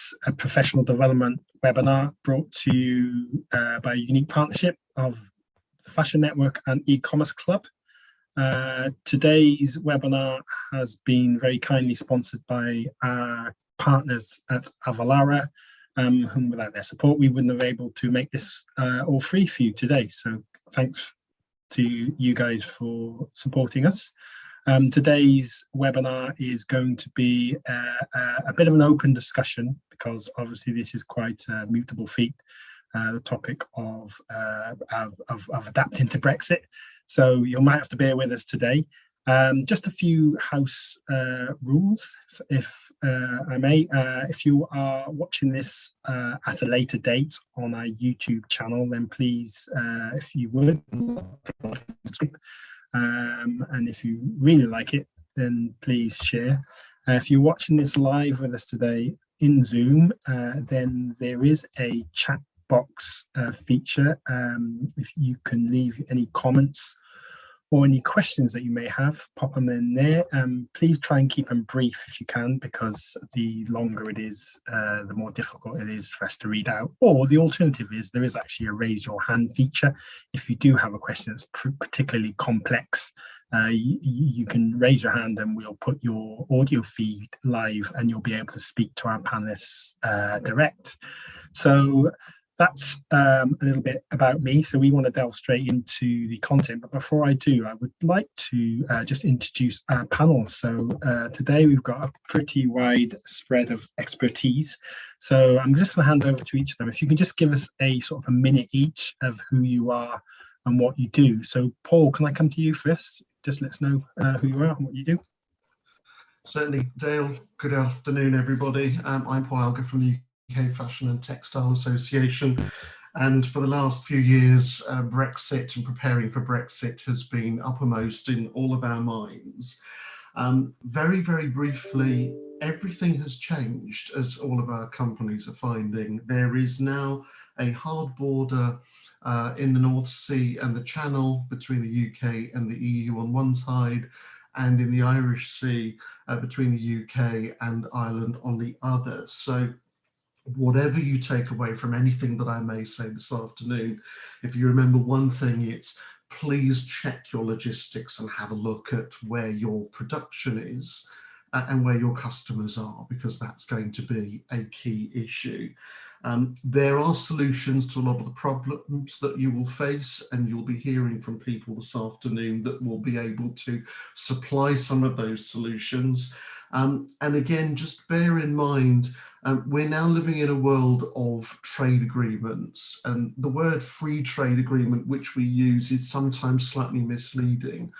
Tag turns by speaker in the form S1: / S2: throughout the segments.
S1: is a professional development webinar brought to you by a unique partnership of the Fashion Network and Ecommerce Club. Today's webinar has been very kindly sponsored by our partners at Avalara, whom without their support we wouldn't have been able to make this all free for you today. So thanks to you guys for supporting us. Today's webinar is going to be a bit of an open discussion, because obviously this is quite a mutable feat, the topic of adapting to Brexit. So you might have to bear with us today. Just a few house rules, if I may. If you are watching this at a later date on our YouTube channel, then please, if you would, and if you really like it, then please share. If you're watching this live with us today in Zoom, then there is a chat box feature. If you can leave any comments or any questions that you may have, pop them in there. Please try and keep them brief if you can, because the longer it is, the more difficult it is for us to read out. Or the alternative is there is actually a raise your hand feature. If you do have a question that's particularly complex, you can raise your hand and we'll put your audio feed live and you'll be able to speak to our panelists direct. So that's a little bit about me. So we want to delve straight into the content. But before I do, I would like to just introduce our panel. So today we've got a pretty wide spread of expertise. So I'm just going to hand over to each of them. If you can just give us a sort of a minute each of who you are and what you do. So Paul, can I come to you first? Just let us know who you are and what you do.
S2: Certainly, Dale. Good afternoon, everybody. I'm Paul Alger from the UK Fashion and Textile Association, and for the last few years Brexit and preparing for Brexit has been uppermost in all of our minds. Very briefly, everything has changed, as all of our companies are finding. There is now a hard border in the North Sea and the Channel between the UK and the EU on one side, and in the Irish Sea between the UK and Ireland on the other. So whatever you take away from anything that I may say this afternoon, if you remember one thing, it's please check your logistics and have a look at where your production is and where your customers are, because that's going to be a key issue. There are solutions to a lot of the problems that you will face, and you'll be hearing from people this afternoon that will be able to supply some of those solutions. And again, just bear in mind, we're now living in a world of trade agreements, and the word free trade agreement, which we use, is sometimes slightly misleading.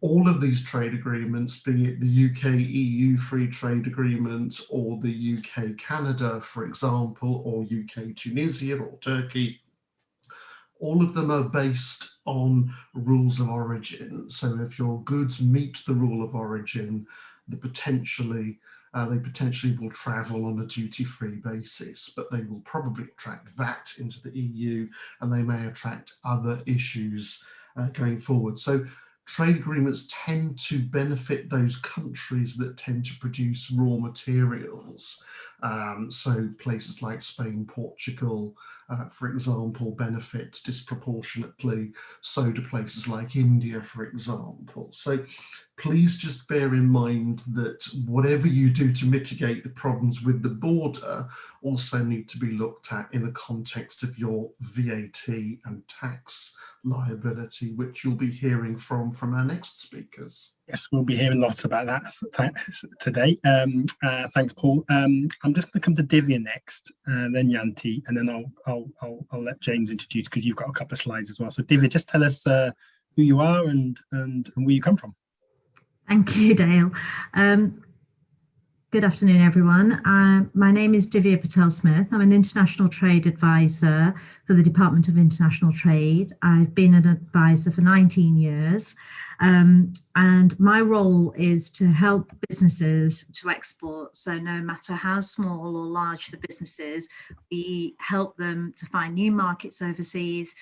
S2: All of these trade agreements, be it the UK-EU free trade agreement or the UK-Canada, for example, or UK-Tunisia or Turkey, all of them are based on rules of origin. So if your goods meet the rule of origin, they potentially will travel on a duty-free basis, but they will probably attract VAT into the EU, and they may attract other issues going forward. So trade agreements tend to benefit those countries that tend to produce raw materials. So places like Spain, Portugal, for example, benefit disproportionately. So do places like India, for example. So please just bear in mind that whatever you do to mitigate the problems with the border also need to be looked at in the context of your VAT and tax liability, which you'll be hearing from our next speakers.
S1: Yes, we'll be hearing lots about that today. Thanks, Paul. I'm just going to come to Divia next, then Ianthe, and then I'll let James introduce, because you've got a couple of slides as well. So Divia, just tell us who you are and where you come from.
S3: Thank you, Dale. Good afternoon, everyone. My name is Divia Patel-Smith. I'm an international trade advisor for the Department of International Trade. I've been an advisor for 19 years, and my role is to help businesses to export. So no matter how small or large the business is, we help them to find new markets overseas,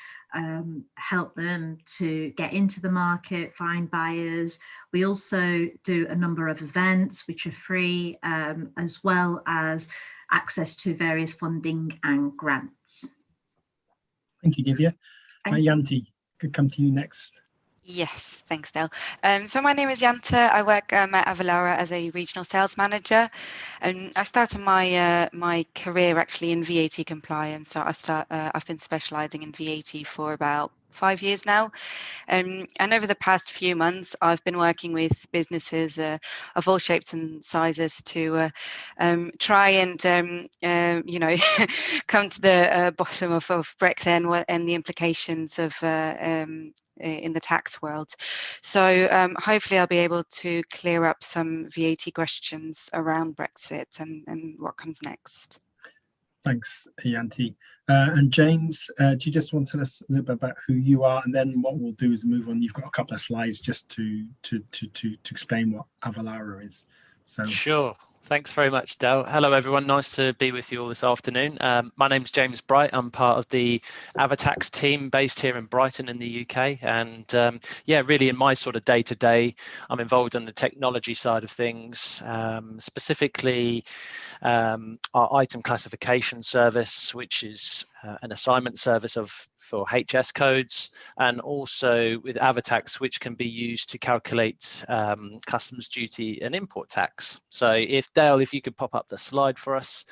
S3: help them to get into the market, find buyers. We also do a number of events which are free, as well as access to various funding and grants.
S1: Thank you, Divya. Ianthe, could come to you next.
S4: Yes, thanks, Dale. So my name is Ianthe. I work at Avalara as a regional sales manager, and I started my career actually in VAT compliance. So I've been specialising in VAT for about 5 years now. And over the past few months, I've been working with businesses of all shapes and sizes to try and, come to the bottom of Brexit and the implications of in the tax world. So hopefully I'll be able to clear up some VAT questions around Brexit and what comes next.
S1: Thanks, Ianthe. And James, do you just want to tell us a little bit about who you are, and then what we'll do is move on. You've got a couple of slides just to explain what Avalara is. So
S5: sure. Thanks very much, Del. Hello, everyone. Nice to be with you all this afternoon. My name's James Bright. I'm part of the Avatax team based here in Brighton in the UK. And yeah, really in my sort of day-to-day, I'm involved in the technology side of things, specifically our item classification service, which is an assignment service for HS codes, and also with Avatax, which can be used to calculate customs duty and import tax. So if Dale, if you could pop up the slide for us,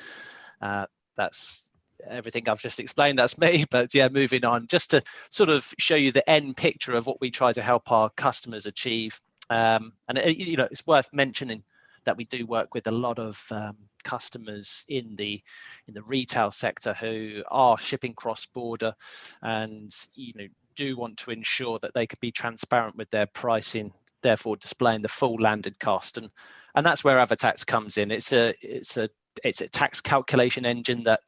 S5: that's everything I've just explained, that's me. But yeah, moving on, just to sort of show you the end picture of what we try to help our customers achieve. And it's worth mentioning that we do work with a lot of customers in the retail sector who are shipping cross-border and do want to ensure that they could be transparent with their pricing, therefore displaying the full landed cost, and that's where Avatax comes in. It's a tax calculation engine that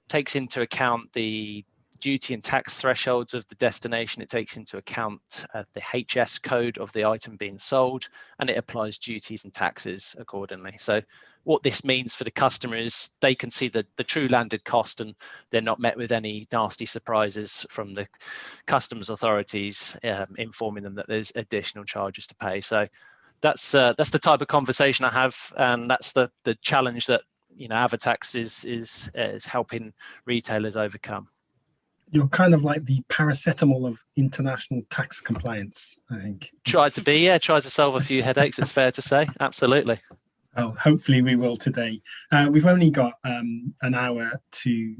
S5: takes into account the duty and tax thresholds of the destination. It takes into account the HS code of the item being sold, and it applies duties and taxes accordingly. So what this means for the customer is they can see the true landed cost, and they're not met with any nasty surprises from the customs authorities informing them that there's additional charges to pay. So that's the type of conversation I have, and that's the challenge that Avatax is helping retailers overcome.
S1: You're kind of like the paracetamol of international tax compliance, I think.
S5: Try to solve a few headaches, it's fair to say. Absolutely.
S1: Oh, hopefully we will today. We've only got an hour to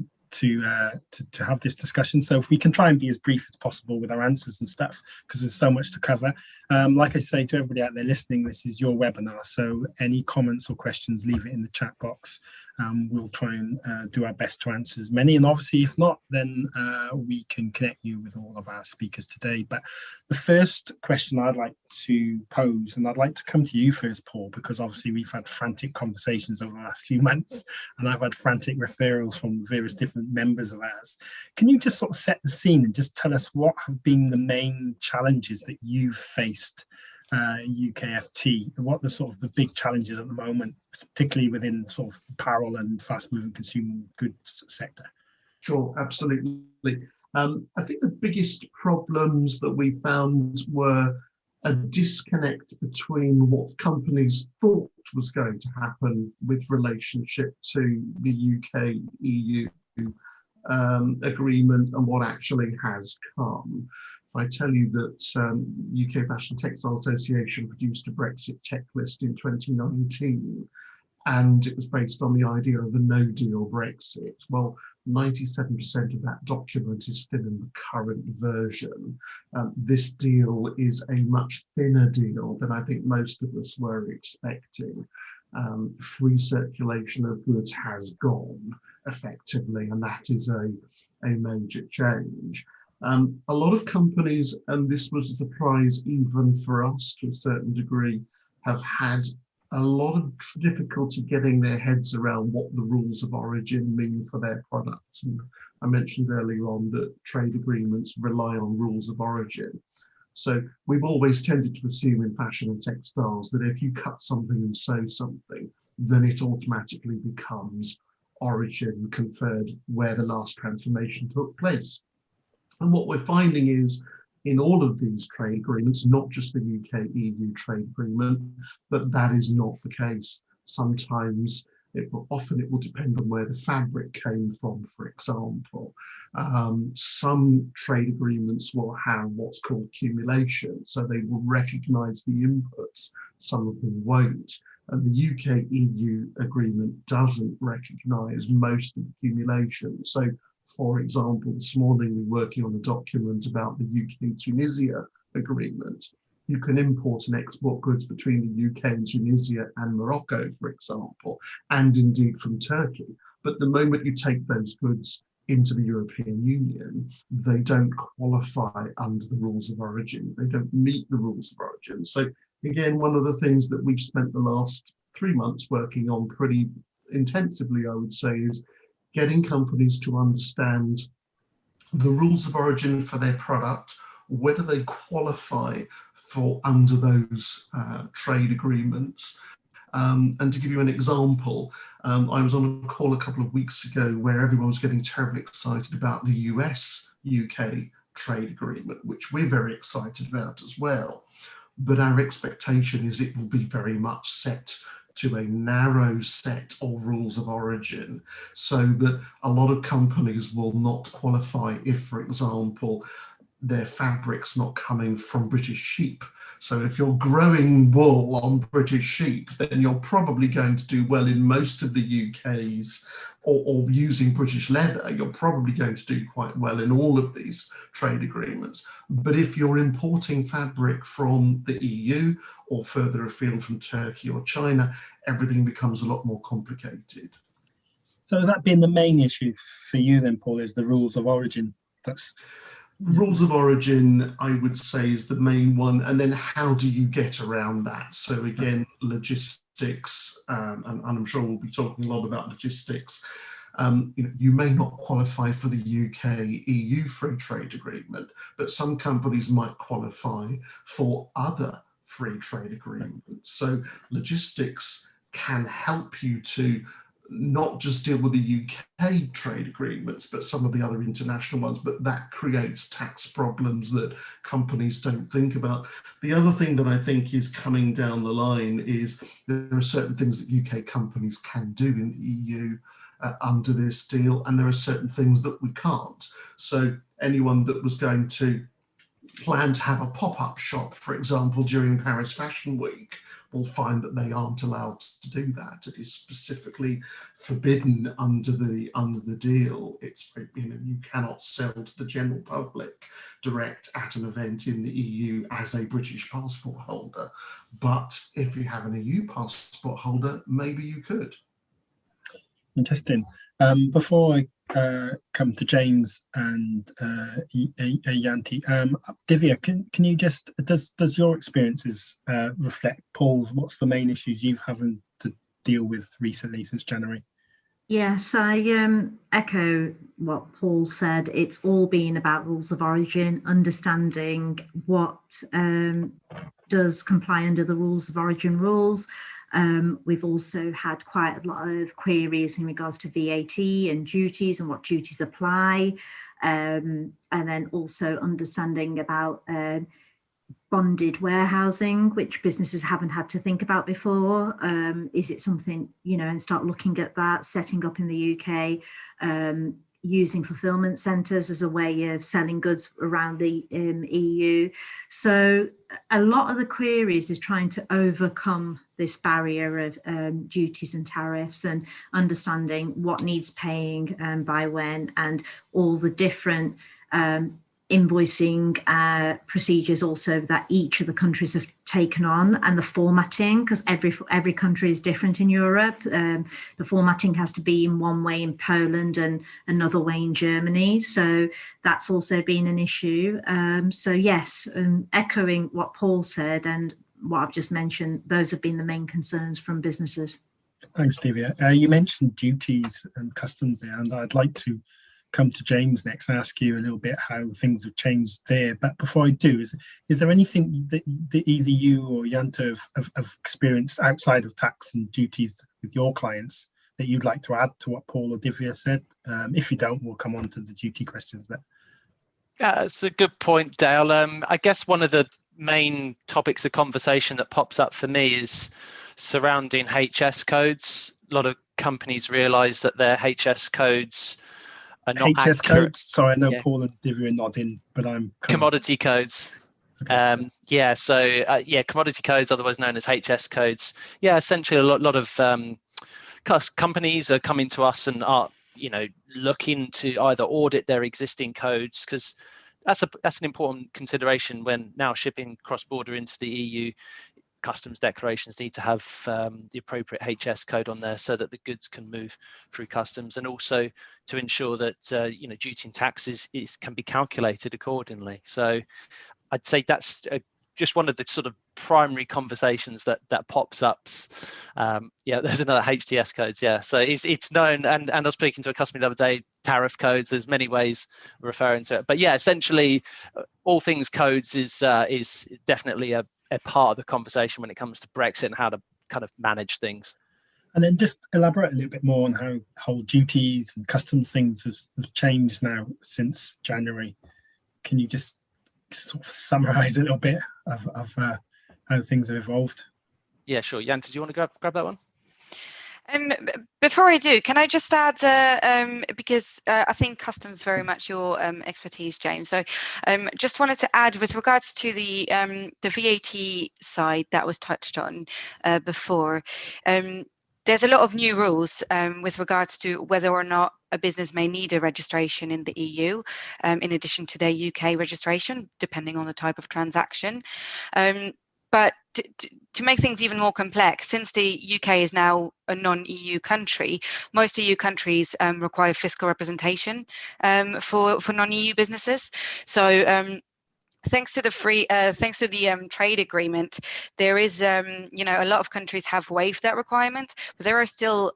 S1: have this discussion, so if we can try and be as brief as possible with our answers and stuff, because there's so much to cover. Like I say to everybody out there listening, this is your webinar, so any comments or questions, leave it in the chat box. We'll try and do our best to answer as many, and obviously if not, then we can connect you with all of our speakers today. But the first question I'd like to pose, and I'd like to come to you first, Paul, because obviously we've had frantic conversations over the last few months, and I've had frantic referrals from various different members of ours. Can you just sort of set the scene and just tell us what have been the main challenges that you've faced UKFT, and what the sort of the big challenges at the moment, particularly within sort of apparel and fast-moving consumer goods sector?
S2: Sure, absolutely. I think the biggest problems that we found were a disconnect between what companies thought was going to happen with relationship to the UK-EU agreement and what actually has come. I tell you that UK Fashion Textile Association produced a Brexit checklist in 2019, and it was based on the idea of a no-deal Brexit. Well, 97% of that document is still in the current version. This deal is a much thinner deal than I think most of us were expecting. Free circulation of goods has gone effectively, and that is a major change. A lot of companies, and this was a surprise even for us to a certain degree, have had a lot of difficulty getting their heads around what the rules of origin mean for their products. And I mentioned earlier on that trade agreements rely on rules of origin. So we've always tended to assume in fashion and textiles that if you cut something and sew something, then it automatically becomes origin conferred where the last transformation took place. And what we're finding is in all of these trade agreements, not just the UK-EU trade agreement, that is not the case. Sometimes often it will depend on where the fabric came from, for example. Some trade agreements will have what's called accumulation, so they will recognise the inputs, some of them won't. And the UK-EU agreement doesn't recognise most of the accumulation. So, for example, this morning we're working on a document about the UK-Tunisia agreement. You can import and export goods between the UK and Tunisia and Morocco, for example, and indeed from Turkey. But the moment you take those goods into the European Union, they don't qualify under the rules of origin. They don't meet the rules of origin. So again, one of the things that we've spent the last 3 months working on pretty intensively, I would say, is getting companies to understand the rules of origin for their product, whether they qualify for under those trade agreements. And to give you an example, I was on a call a couple of weeks ago where everyone was getting terribly excited about the US-UK trade agreement, which we're very excited about as well. But our expectation is it will be very much set to a narrow set of rules of origin, so that a lot of companies will not qualify if, for example, their fabric's not coming from British sheep. So if you're growing wool on British sheep, then you're probably going to do well in most of the UK's, or using British leather, you're probably going to do quite well in all of these trade agreements. But if you're importing fabric from the EU or further afield from Turkey or China, everything becomes a lot more complicated.
S1: So has that been the main issue for you then, Paul, is the rules of origin?
S2: Rules of origin, I would say, is the main one. And then how do you get around that? So again, logistics, and I'm sure we'll be talking a lot about logistics. You may not qualify for the UK-EU free trade agreement, but some companies might qualify for other free trade agreements. So logistics can help you to not just deal with the UK trade agreements, but some of the other international ones, but that creates tax problems that companies don't think about. The other thing that I think is coming down the line is there are certain things that UK companies can do in the EU under this deal, and there are certain things that we can't. So anyone that was going to plan to have a pop-up shop, for example, during Paris Fashion Week, will find that they aren't allowed to do that. It is specifically forbidden under the deal. It's, you cannot sell to the general public direct at an event in the EU as a British passport holder. But if you have an EU passport holder, maybe you could. Interesting.
S1: Before I come to James and Ianthe, Divya, can you just, does your experiences reflect Paul's? What's the main issues you've having to deal with recently since January?
S3: Yes, I echo what Paul said. It's all been about rules of origin, understanding what does comply under the rules of origin rules. We've also had quite a lot of queries in regards to VAT and duties and what duties apply, and then also understanding about bonded warehousing, which businesses haven't had to think about before. Is it something, and start looking at that, setting up in the UK, using fulfillment centres as a way of selling goods around the EU. So a lot of the queries is trying to overcome this barrier of duties and tariffs, and understanding what needs paying by when, and all the different invoicing procedures also that each of the countries have taken on, and the formatting, because every country is different in Europe. The formatting has to be in one way in Poland and another way in Germany, so that's also been an issue. So yes, echoing what Paul said and what I've just mentioned, those have been the main concerns from businesses.
S1: Thanks, Divya. You mentioned duties and customs there, and I'd like to come to James next and ask you a little bit how things have changed there. But before I do, is there anything that either you or Ianthe have experienced outside of tax and duties with your clients that you'd like to add to what Paul or Divya said? If you don't, we'll come on to the duty questions. But
S5: Yeah, that's a good point, Dale. I guess one of the main topics of conversation that pops up for me is surrounding HS codes. A lot of companies realise that their HS codes are not
S1: HS
S5: accurate.
S1: codes. Sorry, I know
S5: Yeah.
S1: Paul and Divya are nodding, but I'm
S5: commodity codes.
S1: Okay.
S5: Commodity codes, otherwise known as HS codes. Yeah, essentially a lot of companies are coming to us and are looking to either audit their existing codes, because that's an important consideration when now shipping cross-border into the EU. Customs declarations need to have the appropriate HS code on there so that the goods can move through customs, and also to ensure that duty and taxes can be calculated accordingly. So I'd say that's just one of the sort of primary conversations that pops up. There's another HTS codes. Yeah, so it's known, and I was speaking to a customer the other day. Tariff codes. There's many ways of referring to it, but yeah, essentially, all things codes is definitely a part of the conversation when it comes to Brexit and how to kind of manage things.
S1: And then just elaborate a little bit more on how whole duties and customs things have changed now since January. Can you just sort of summarize a little bit of how things have evolved?
S5: Yeah, sure. Ianthe, do you want to grab that one?
S4: Before I do, can I just add, because I think customs is very much your expertise, James. So just wanted to add with regards to the VAT side that was touched on before. There's a lot of new rules with regards to whether or not a business may need a registration in the EU, in addition to their UK registration, depending on the type of transaction. But to make things even more complex, since the UK is now a non-EU country, most EU countries require fiscal representation for non-EU businesses. So thanks to the trade agreement, there is a lot of countries have waived that requirement, but there are still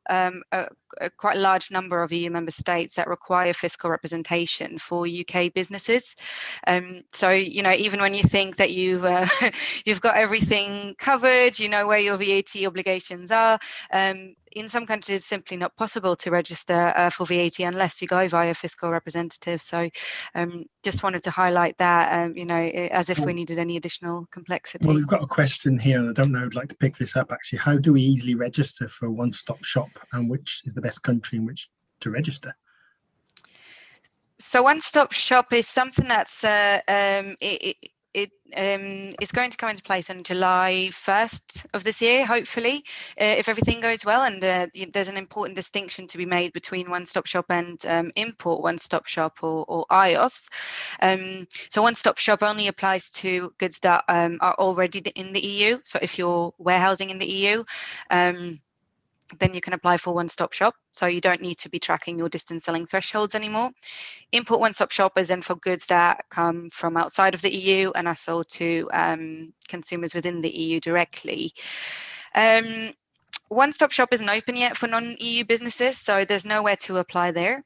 S4: a quite large number of EU member states that require fiscal representation for UK businesses. So even when you think that you've got everything covered, where your VAT obligations are, in some countries it's simply not possible to register for VAT unless you go via fiscal representative. So just wanted to highlight that, as if we needed any additional complexity.
S1: Well, we've got a question here, and I don't know, I'd like to pick this up actually. How do we easily register for a one-stop shop, and which is the best country in which to register?
S4: So one-stop shop is something that's it's going to come into place on July 1st of this year, hopefully, if everything goes well. And there's an important distinction to be made between one-stop shop and import one-stop shop or IOS. So one-stop shop only applies to goods that are already in the EU. So if you're warehousing in the EU, then you can apply for one-stop shop. So you don't need to be tracking your distance selling thresholds anymore. Import one-stop shop is then for goods that come from outside of the EU and are sold to consumers within the EU directly. One-stop shop isn't open yet for non-EU businesses, so there's nowhere to apply there.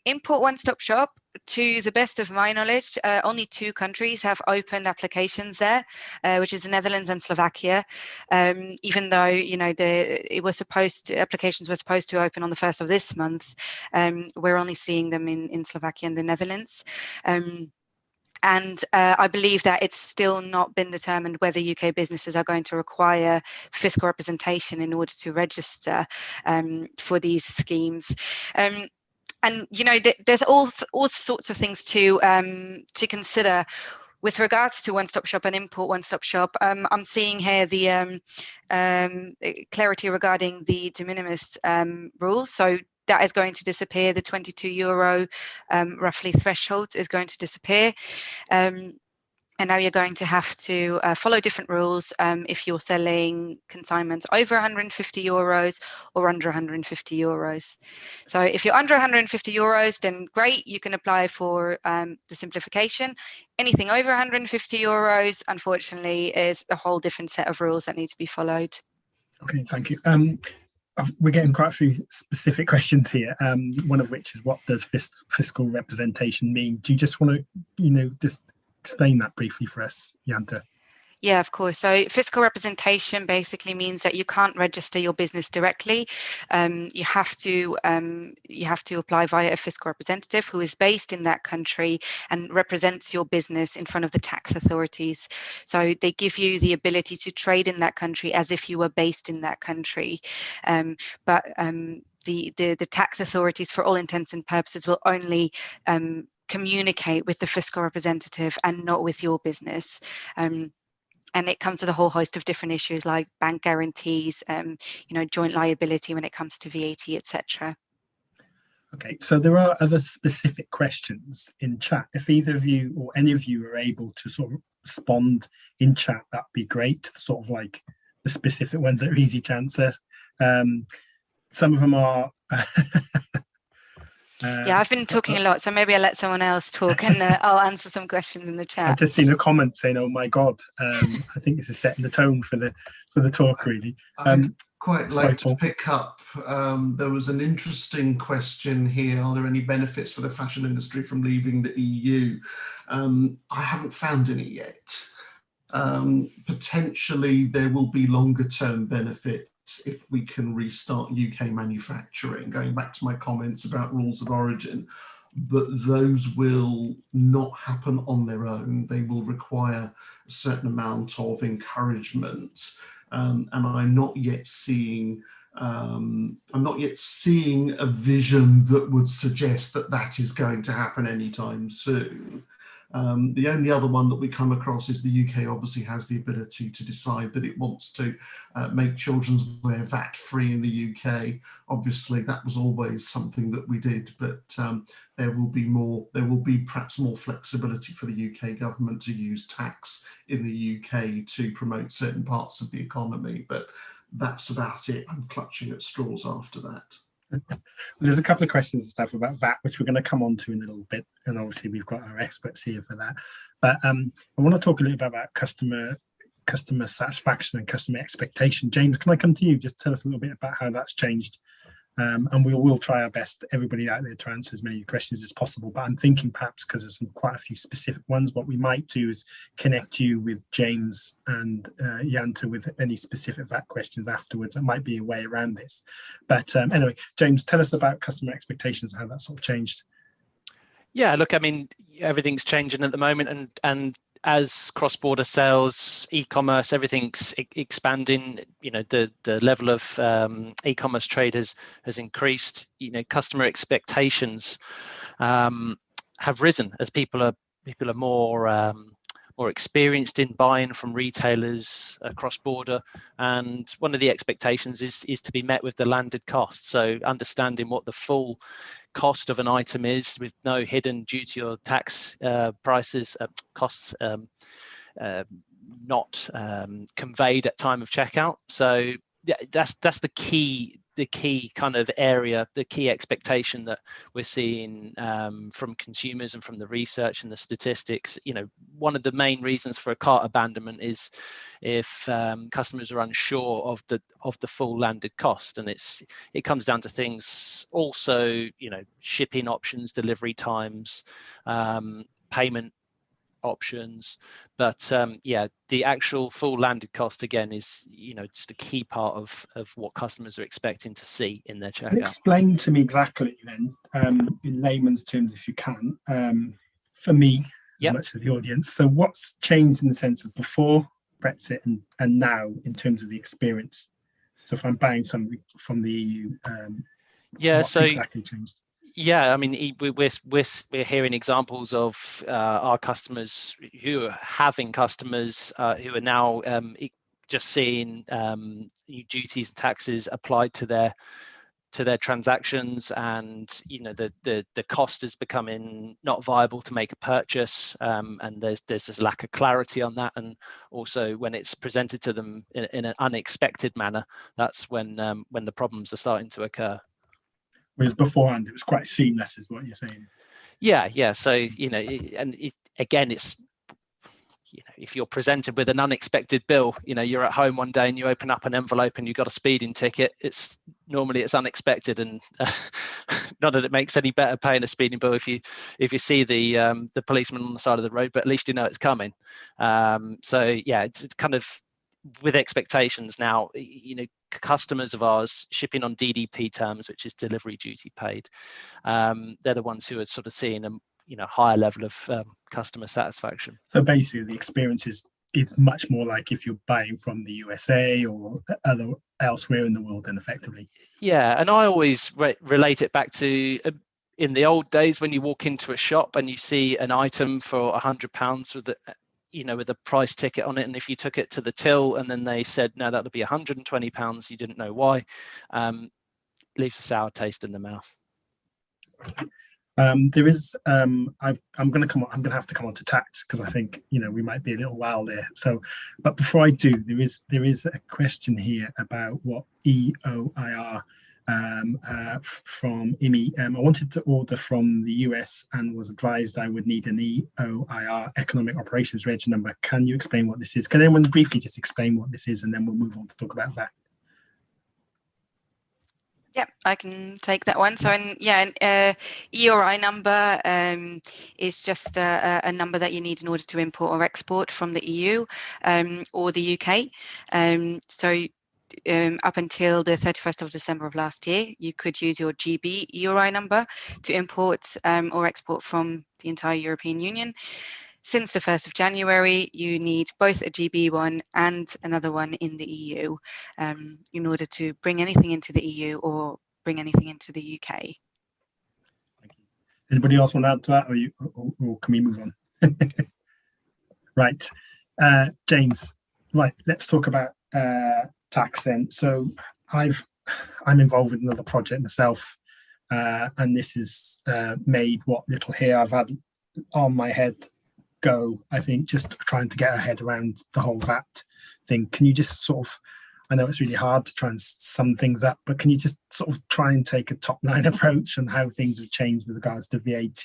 S4: Import one-stop shop, to the best of my knowledge, only 2 countries have opened applications there, which is the Netherlands and Slovakia. Even though applications were supposed to open on the 1st of this month, we're only seeing them in Slovakia and the Netherlands. And I believe that it's still not been determined whether UK businesses are going to require fiscal representation in order to register for these schemes. And there's all sorts of things to consider with regards to one-stop shop and import one-stop shop. I'm seeing here the clarity regarding the de minimis rules. So that is going to disappear. The €22 roughly threshold is going to disappear. And now you're going to have to follow different rules if you're selling consignments over €150 or under €150. So if you're under €150, then great, you can apply for the simplification. Anything over €150, unfortunately, is a whole different set of rules that need to be followed.
S1: Okay, thank you. We're getting quite a few specific questions here, one of which is, what does fiscal representation mean? Do you just want to, just explain that briefly for us, Ianthe?
S4: Yeah, of course. So fiscal representation basically means that you can't register your business directly. You have to apply via a fiscal representative who is based in that country and represents your business in front of the tax authorities. So they give you the ability to trade in that country as if you were based in that country. But the tax authorities, for all intents and purposes, will only communicate with the fiscal representative and not with your business. And it comes with a whole host of different issues like bank guarantees, joint liability when it comes to VAT, etc.
S1: Okay, so there are other specific questions in chat. If either of you or any of you are able to sort of respond in chat, that'd be great. Sort of like the specific ones that are easy to answer. Some of them are.
S4: Yeah, I've been talking a lot, so maybe I'll let someone else talk and I'll answer some questions in the chat.
S1: I've just seen a comment saying, "Oh my God!" I think this is setting the tone for the talk, really.
S2: I'd quite like to
S1: Paul.
S2: pick up. There was an interesting question here. Are there any benefits for the fashion industry from leaving the EU? I haven't found any yet. Potentially, there will be longer term benefits if we can restart UK manufacturing, going back to my comments about rules of origin, but those will not happen on their own. They will require a certain amount of encouragement, and I'm not yet seeing a vision that would suggest that that is going to happen anytime soon. The only other one that we come across is the UK obviously has the ability to decide that it wants to make children's wear VAT free in the UK. Obviously, that was always something that we did, but there will be perhaps more flexibility for the UK government to use tax in the UK to promote certain parts of the economy. But that's about it. I'm clutching at straws after that.
S1: There's a couple of questions and stuff about VAT, which we're going to come on to in a little bit, and obviously we've got our experts here for that. But I want to talk a little bit about customer satisfaction and customer expectation. James, can I come to you? Just tell us a little bit about how that's changed, and we'll try our best, everybody out there, to answer as many questions as possible. But I'm thinking perhaps because there's quite a few specific ones, what we might do is connect you with James and Ianthe with any specific VAT questions afterwards. That might be a way around this. But anyway, James, tell us about customer expectations and how that's sort of changed.
S5: Yeah, look, I mean, everything's changing at the moment, and as cross-border sales, e-commerce, everything's expanding. You know, the level of e-commerce trade has increased. You know, customer expectations have risen as people are more experienced in buying from retailers across border, and one of the expectations is to be met with the landed cost. So understanding what the full cost of an item is with no hidden duty or tax costs not conveyed at time of checkout. So yeah, that's the key kind of area, the key expectation that we're seeing from consumers and from the research and the statistics. You know, one of the main reasons for a cart abandonment is if customers are unsure of the full landed cost, and it comes down to things also, you know, shipping options, delivery times, payment options, but yeah, the actual full landed cost again is, you know, just a key part of what customers are expecting to see in their checkout.
S1: Explain to me exactly then, in layman's terms, if you can, for me, as much of the audience. So what's changed in the sense of before Brexit and now in terms of the experience? So if I'm buying something from the EU, what's exactly changed?
S5: Yeah, I mean, we're hearing examples of our customers who are having customers who are now just seeing new duties and taxes applied to their transactions, and you know the cost is becoming not viable to make a purchase, and there's this lack of clarity on that, and also when it's presented to them in an unexpected manner, that's when the problems are starting to occur.
S1: Whereas beforehand, it was quite seamless, is what you're saying.
S5: Yeah. So, you know, again, it's, you know, if you're presented with an unexpected bill, you know, you're at home one day and you open up an envelope and you've got a speeding ticket, it's unexpected, and not that it makes any better paying a speeding bill if you see the policeman on the side of the road, but at least you know it's coming. So yeah, it's kind of with expectations now. Customers of ours shipping on DDP terms, which is delivery duty paid, they're the ones who are sort of seeing a higher level of customer satisfaction.
S1: So basically, the experience is much more like if you're buying from the USA or elsewhere in the world, then effectively.
S5: Yeah, and I always relate it back to in the old days when you walk into a shop and you see an item for £100 with a price ticket on it, and if you took it to the till and then they said no, that'll be £120, you didn't know why, leaves a sour taste in the mouth.
S1: There is I'm going to have to come on to tax, because I think we might be a little while there. So, but before I do, there is a question here about what EOIR from EMEA. I wanted to order from the US and was advised I would need an EOIR Economic Operations Reg number. Can you explain what this is? Can anyone briefly just explain what this is, and then we'll move on to talk about that?
S4: Yeah, I can take that one. So, EORI number is just a number that you need in order to import or export from the EU or the UK. Up until the 31st of December of last year, you could use your GB EORI number to import or export from the entire European Union. Since the 1st of January, you need both a GB one and another one in the EU in order to bring anything into the EU or bring anything into the UK.
S1: Thank you. Anybody else want to add to that, or can we move on? Right, James. Right, let's talk about tax then. So I'm involved with another project myself, and this has made what little hair I've had on my head go, I think, just trying to get our head around the whole VAT thing. Can you just sort of, I know it's really hard to try and sum things up, but can you just sort of try and take a top line approach on how things have changed with regards to VAT?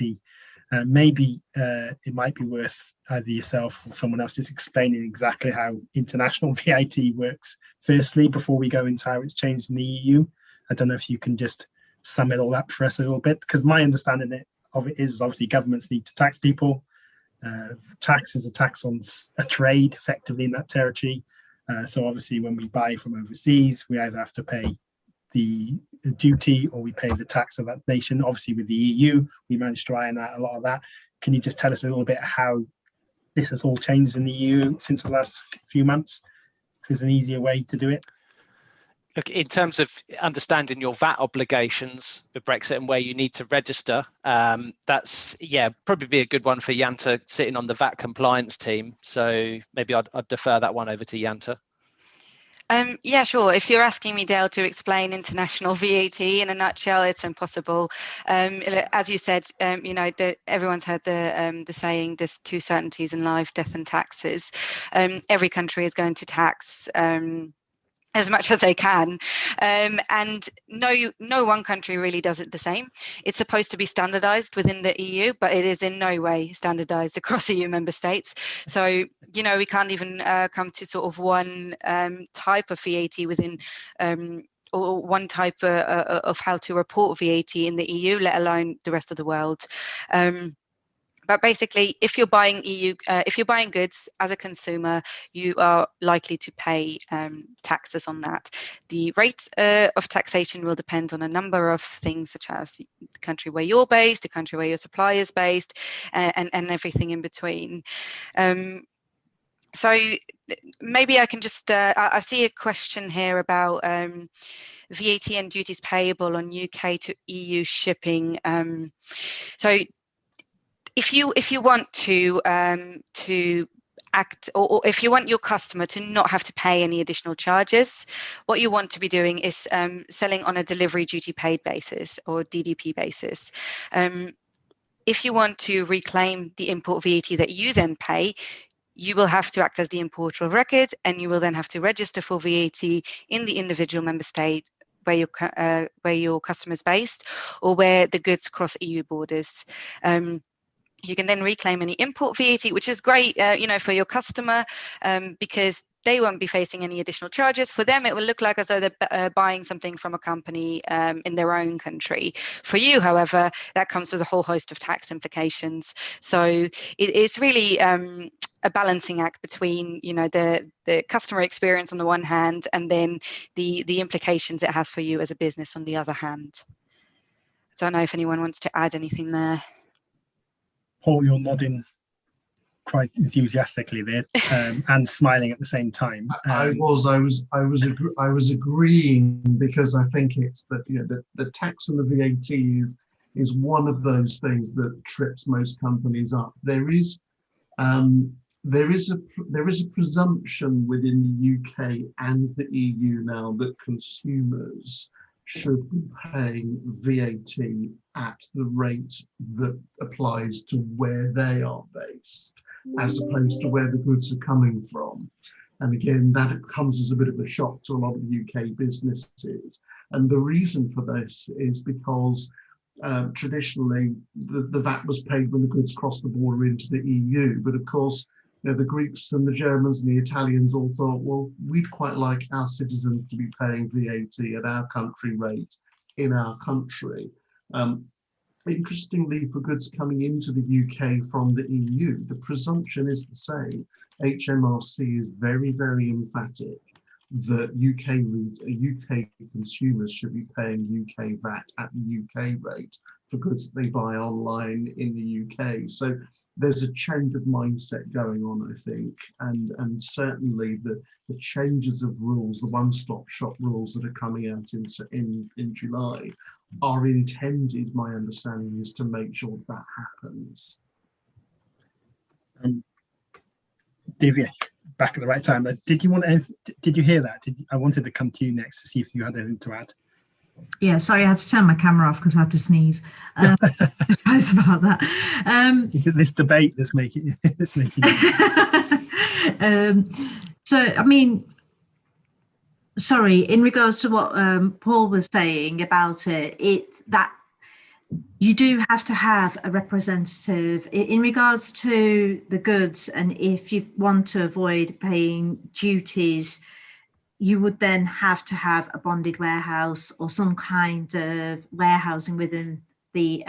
S1: Maybe it might be worth either yourself or someone else just explaining exactly how international VAT works firstly, before we go into how it's changed in the EU. I don't know if you can just sum it all up for us a little bit, because my understanding of it is obviously governments need to tax people. Tax is a tax on a trade effectively in that territory. So obviously when we buy from overseas, we either have to pay the duty or we pay the tax of that nation. Obviously with the EU, we managed to iron out a lot of that. Can you just tell us a little bit how this has all changed in the EU since the last few months? If there's an easier way to do it.
S5: Look, in terms of understanding your VAT obligations with Brexit and where you need to register, that's probably be a good one for Ianthe sitting on the VAT compliance team. So maybe I'd defer that one over to Ianthe.
S4: Yeah, sure. If you're asking me, Dale, to explain international VAT in a nutshell, it's impossible. As you said, everyone's heard the saying, there's two certainties in life, death and taxes. Every country is going to tax as much as they can, and no one country really does it the same. It's supposed to be standardized within the EU, but it is in no way standardized across EU member states. So we can't even come to sort of one type of VAT within or one type of how to report VAT in the EU, let alone the rest of the world. But basically, if you're buying goods as a consumer, you are likely to pay taxes on that. The rate of taxation will depend on a number of things, such as the country where you're based, the country where your supplier is based, and everything in between. So maybe I can just, I see a question here about VAT and duties payable on UK to EU shipping. So if you want to act, or if you want your customer to not have to pay any additional charges, what you want to be doing is selling on a delivery duty paid basis or DDP basis. If you want to reclaim the import VAT that you then pay, you will have to act as the importer of record, and you will then have to register for VAT in the individual member state where your customer is based, or where the goods cross EU borders. You can then reclaim any import VAT, which is great, for your customer, because they won't be facing any additional charges. For them, it will look like as though they're buying something from a company in their own country. For you, however, that comes with a whole host of tax implications. So it's really a balancing act between, you know, the customer experience on the one hand, and then the implications it has for you as a business on the other hand. I don't know if anyone wants to add anything there.
S1: Paul, you're nodding quite enthusiastically there, and smiling at the same time.
S2: I was agreeing, because I think it's that, you know, the tax and the VAT is one of those things that trips most companies up. There is a presumption within the UK and the EU now that consumers should be paying VAT at the rate that applies to where they are based, as opposed to where the goods are coming from. And again, that comes as a bit of a shock to a lot of UK businesses. And the reason for this is because traditionally the VAT was paid when the goods crossed the border into the EU. But of course, you know, the Greeks and the Germans and the Italians all thought, well, we'd quite like our citizens to be paying VAT at our country rate in our country. Interestingly, for goods coming into the UK from the EU, the presumption is the same. HMRC is very, very emphatic that UK consumers should be paying UK VAT at the UK rate for goods that they buy online in the UK. So there's a change of mindset going on, I think, and certainly the changes of rules, the one-stop shop rules that are coming out in July, are intended, my understanding is, to make sure that happens.
S1: Divya, back at the right time. Did you hear that? I wanted to come to you next to see if you had anything to add.
S3: Yeah, sorry, I had to turn my camera off because I had to sneeze. Surprised about that.
S1: Is it this debate that's making
S3: So, I mean, sorry, in regards to what Paul was saying about it, that you do have to have a representative in regards to the goods, and if you want to avoid paying duties, you would then have to have a bonded warehouse or some kind of warehousing within the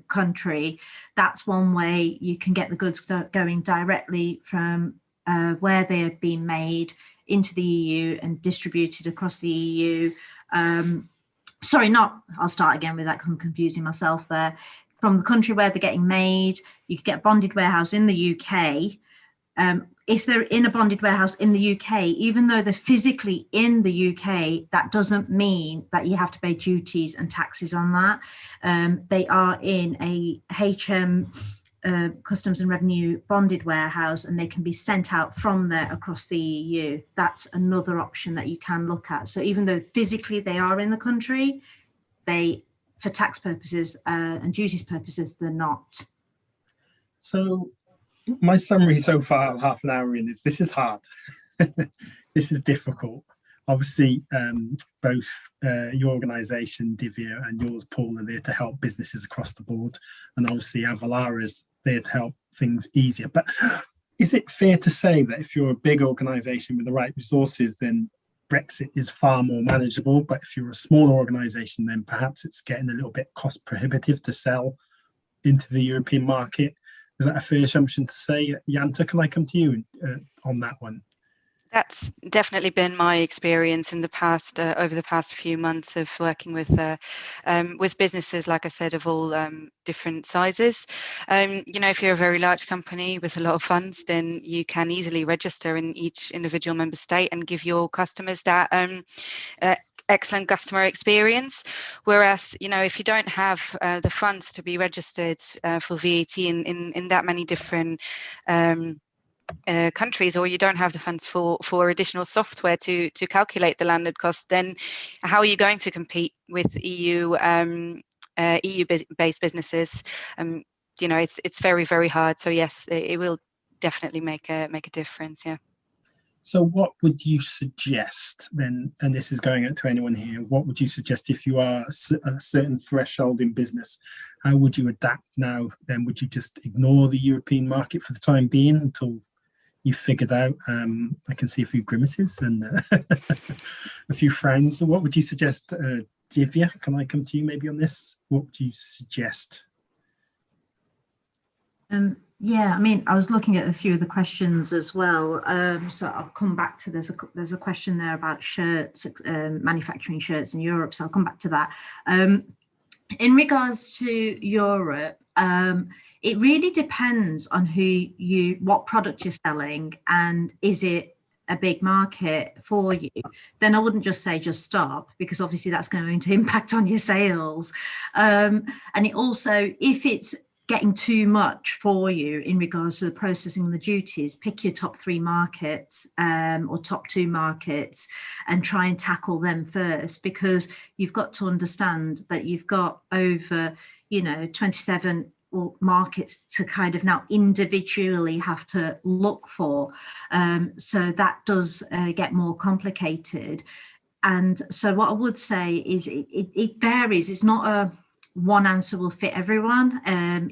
S3: country. That's one way you can get the goods going directly from where they have been made into the EU and distributed across the EU. I'll start again with that, I'm confusing myself there. From the country where they're getting made, you could get a bonded warehouse in the UK. If they're in a bonded warehouse in the UK, even though they're physically in the UK, that doesn't mean that you have to pay duties and taxes on that. They are in a HM Customs and Revenue bonded warehouse, and they can be sent out from there across the EU. That's another option that you can look at. So even though physically they are in the country, for tax purposes and duties purposes, they're not.
S1: So my summary so far, half an hour in, is this is hard. This is difficult. Obviously, both your organisation, Divia, and yours, Paul, are there to help businesses across the board. And obviously, Avalara is there to help things easier. But is it fair to say that if you're a big organisation with the right resources, then Brexit is far more manageable? But if you're a smaller organisation, then perhaps it's getting a little bit cost prohibitive to sell into the European market. Is that a fair assumption to say? Ianthe, can I come to you on that one?
S4: That's definitely been my experience in the past, over the past few months of working with businesses, like I said, of all different sizes. You know, if you're a very large company with a lot of funds, then you can easily register in each individual member state and give your customers that excellent customer experience. Whereas, you know, if you don't have the funds to be registered for VAT in that many different countries, or you don't have the funds for additional software to calculate the landed cost, then how are you going to compete with EU-based businesses? You know, it's very, very hard. So yes, it will definitely make a difference. Yeah.
S1: So what would you suggest then, and this is going out to anyone here, what would you suggest if you are a certain threshold in business? How would you adapt now then? Would you just ignore the European market for the time being until you figured out. I can see a few grimaces and a few frowns. So what would you suggest, Divya? Can I come to you maybe on this? What would you suggest?
S3: Yeah, I mean, I was looking at a few of the questions as well. So I'll come back to there's a question there about shirts, manufacturing shirts in Europe. So I'll come back to that. In regards to Europe, it really depends on what product you're selling, and is it a big market for you. Then I wouldn't just say just stop, because obviously that's going to impact on your sales. And it also, if it's getting too much for you in regards to the processing and the duties, pick your top 3 markets or top 2 markets and try and tackle them first, because you've got to understand that you've got over 27 markets to kind of now individually have to look for. So that does get more complicated. And so what I would say is it varies. It's not a one answer will fit everyone.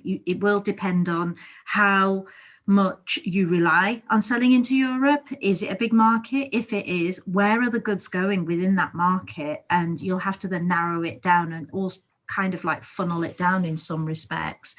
S3: It will depend on how much you rely on selling into Europe. Is it a big market? If it is, where are the goods going within that market? And you'll have to then narrow it down and also kind of like funnel it down in some respects.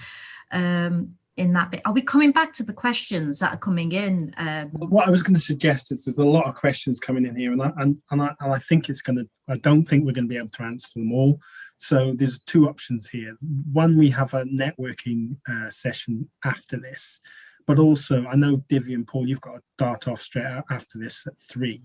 S3: In that bit, are we coming back to the questions that are coming in?
S1: What I was going to suggest is there's a lot of questions coming in here, and I think I don't think we're going to be able to answer them all. So there's 2 options here. One, we have a networking session after this, but also I know Divya and Paul, you've got to dart off straight out after this at 3.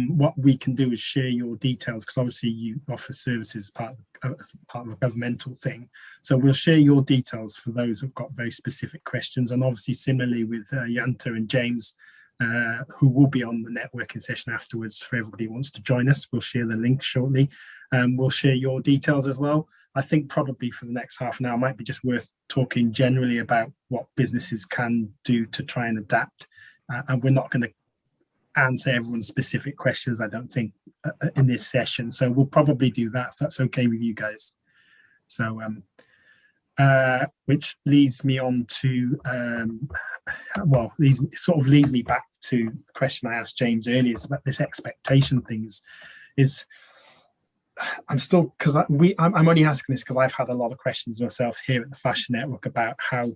S1: What we can do is share your details, because obviously you offer services part of a governmental thing. So we'll share your details for those who've got very specific questions. And obviously similarly with Ianthe and James, who will be on the networking session afterwards, for everybody who wants to join us. We'll share the link shortly. We'll share your details as well. I think probably for the next half an hour might be just worth talking generally about what businesses can do to try and adapt. And we're not going to answer everyone's specific questions, I don't think, in this session. So we'll probably do that, if that's okay with you guys. So, which leads me on to, leads me back to the question I asked James earlier. It's about this expectation thing. Is I'm still, because I'm only asking this because I've had a lot of questions myself here at the Fashion Network about how